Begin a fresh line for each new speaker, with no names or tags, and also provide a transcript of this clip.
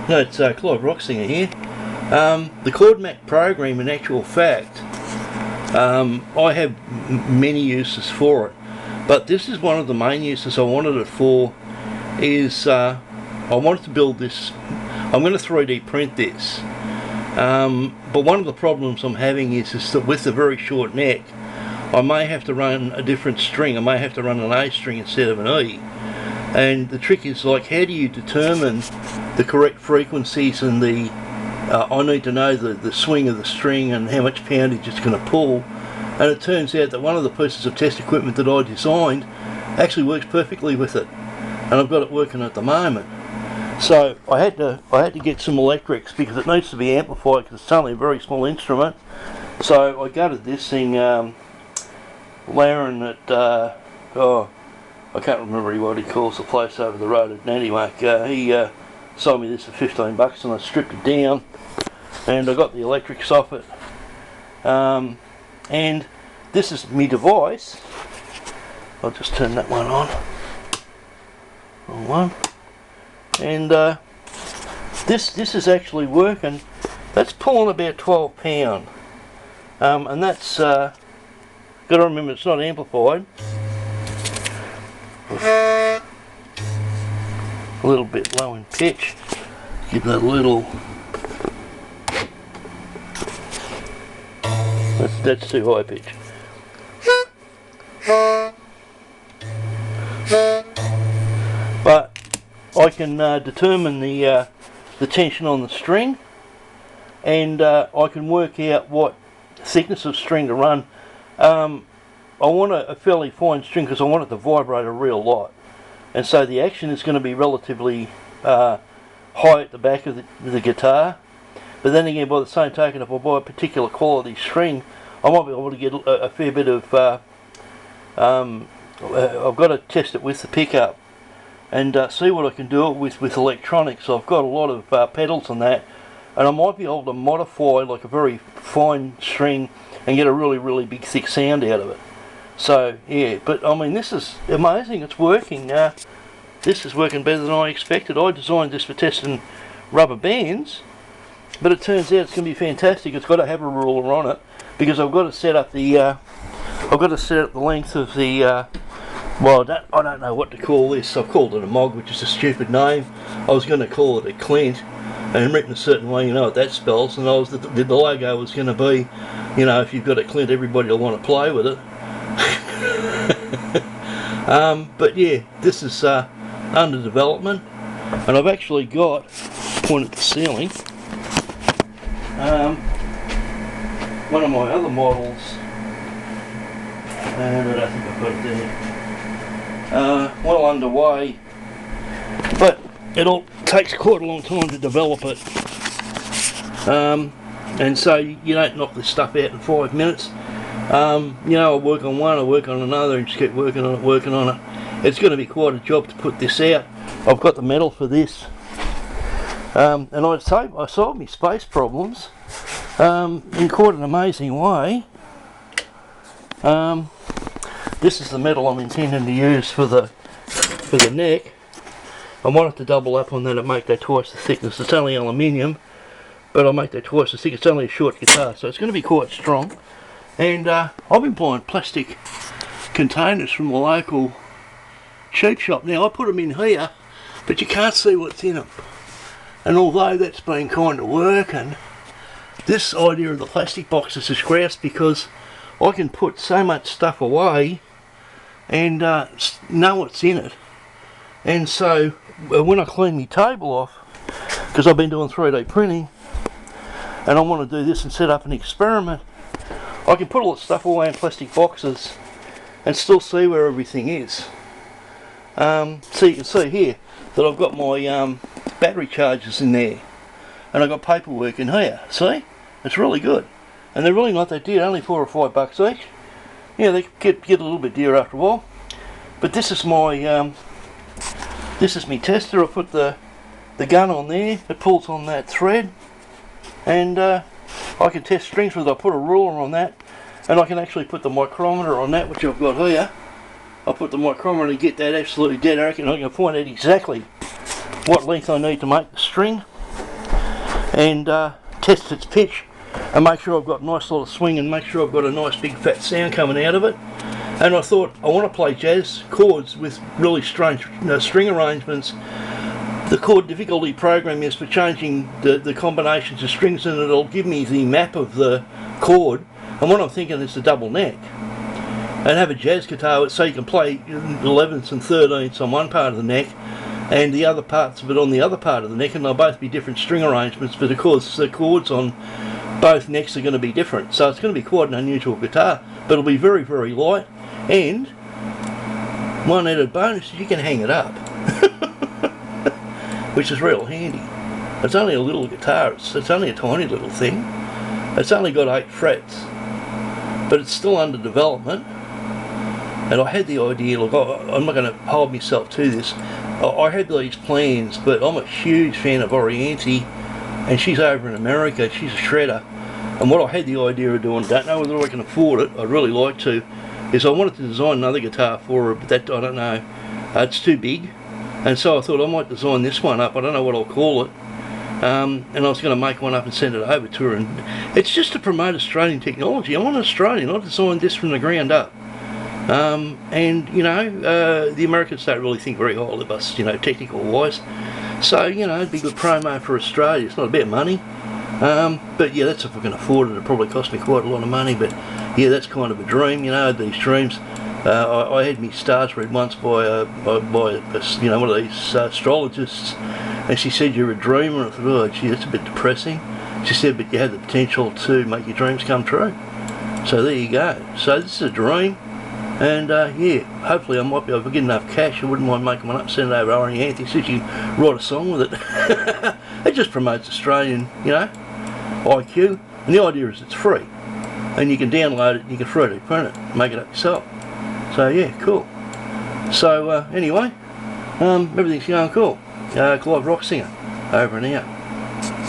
No, it's Clive Rocksinger here. The Chord program, in actual fact, I have many uses for it, but this is one of the main uses I wanted it for. Is I wanted to build this. I'm going to 3D print this, but one of the problems I'm having is that with the very short neck, I may have to run a different string. I may have to run an A string instead of an E. And the trick is, like, how do you determine the correct frequencies and the I need to know the swing of the string and how much poundage it's going to pull. And it turns out that one of the pieces of test equipment that I designed actually works perfectly with it, and I've got it working at the moment. So I had to get some electrics because it needs to be amplified because it's only a very small instrument. So I gutted this thing. Laren at I can't remember what he calls the place over the road at Nannywack. He sold me this for $15 and I stripped it down and I got the electrics off it. And this is my device. I'll just turn that one on. Wrong one. And this is actually working. That's pulling about 12 pound. And that's got to remember it's not amplified. A little bit low in pitch. Give that a little. That's too high pitch. But I can determine the tension on the string, and I can work out what thickness of string to run. I want a fairly fine string because I want it to vibrate a real lot, and so the action is going to be relatively high at the back of the guitar. But then again, by the same token, if I buy a particular quality string, I might be able to get a fair bit of I've got to test it with the pickup and see what I can do it with electronics. I've got a lot of pedals on that, and I might be able to modify like a very fine string and get a really big thick sound out of it. So yeah, but I mean, this is amazing. It's working. This is working better than I expected. I designed this for testing rubber bands, but it turns out it's going to be fantastic. It's got to have a ruler on it because I've got to set up the length of the well, I don't know what to call this. I've called it a MOG, which is a stupid name. I was going to call it a Clint, and written a certain way, you know what that spells. And the logo was going to be, you know, if you've got a Clint, everybody will want to play with it. But yeah, this is under development, and I've actually got, point at the ceiling, one of my other models, and I don't think I've got it there, well underway, but it all takes quite a long time to develop it, and so you don't knock this stuff out in 5 minutes. You know, I work on one, I work on another, and just keep working on it. It's going to be quite a job to put this out. I've got the metal for this, and I'd say I solved my space problems in quite an amazing way. This is the metal I'm intending to use for the neck. I want it to double up on that and make that twice the thickness. It's only aluminium, but I'll make that twice the thick. It's only a short guitar, so it's going to be quite strong. And I've been buying plastic containers from the local cheap shop. Now I put them in here, but you can't see what's in them. And although that's been kind of working, this idea of the plastic boxes is grouse because I can put so much stuff away and know what's in it. And so when I clean my table off, because I've been doing 3D printing, and I want to do this and set up an experiment, I can put all the stuff away in plastic boxes and still see where everything is. So you can see here that I've got my battery chargers in there, and I've got paperwork in here. See? It's really good. And they're really not that dear, only $4 or $5 each. Yeah, they get a little bit dear after a while. But this is my tester. I put the gun on there, it pulls on that thread, and I can test strings with it. I put a ruler on that, and I can actually put the micrometer on that, which I've got here. I put the micrometer to get that absolutely dead accurate, and I can find out exactly what length I need to make the string. and test its pitch and make sure I've got a nice lot of swing and make sure I've got a nice big fat sound coming out of it. And I thought, I want to play jazz chords with really strange string arrangements. The chord difficulty program is for changing the combinations of strings, and it'll give me the map of the chord. And what I'm thinking is a double neck. And have a jazz guitar so you can play 11ths and 13ths on one part of the neck and the other parts of it on the other part of the neck, and they'll both be different string arrangements, but of course the chords on both necks are going to be different. So it's going to be quite an unusual guitar, but it'll be very, very light. And one added bonus is you can hang it up, which is real handy. It's only a little guitar, it's only a tiny little thing. It's only got 8 frets, but it's still under development. And I had the idea, look, I'm not going to hold myself to this, I had these plans, but I'm a huge fan of Oriente, and she's over in America, she's a shredder. And what I had the idea of doing, don't know whether I can afford it, I'd really like to, is I wanted to design another guitar for her, but that, I don't know, it's too big. And so I thought I might design this one up, I don't know what I'll call it. And I was going to make one up and send it over to her. And it's just to promote Australian technology. I'm an Australian, I designed this from the ground up. And, you know, the Americans don't really think very highly of us, you know, technical wise. So, you know, it'd be good promo for Australia. It's not about money. But yeah, that's if I can afford it. It'll probably cost me quite a lot of money, but yeah, that's kind of a dream, you know, these dreams. I had me stars read once by you know, one of these astrologists, and she said, you're a dreamer. I thought, oh gee, that's a bit depressing. She said, but you have the potential to make your dreams come true. So there you go. So this is a dream, and yeah, hopefully I might be able to get enough cash. I wouldn't mind making one up, send it over to Oriente, see if you can write a song with it. It just promotes Australian, you know, IQ, and the idea is it's free, and you can download it and you can 3D print it, make it up yourself. So yeah, cool. So anyway, everything's going cool. Clive Rock Singer, over and out.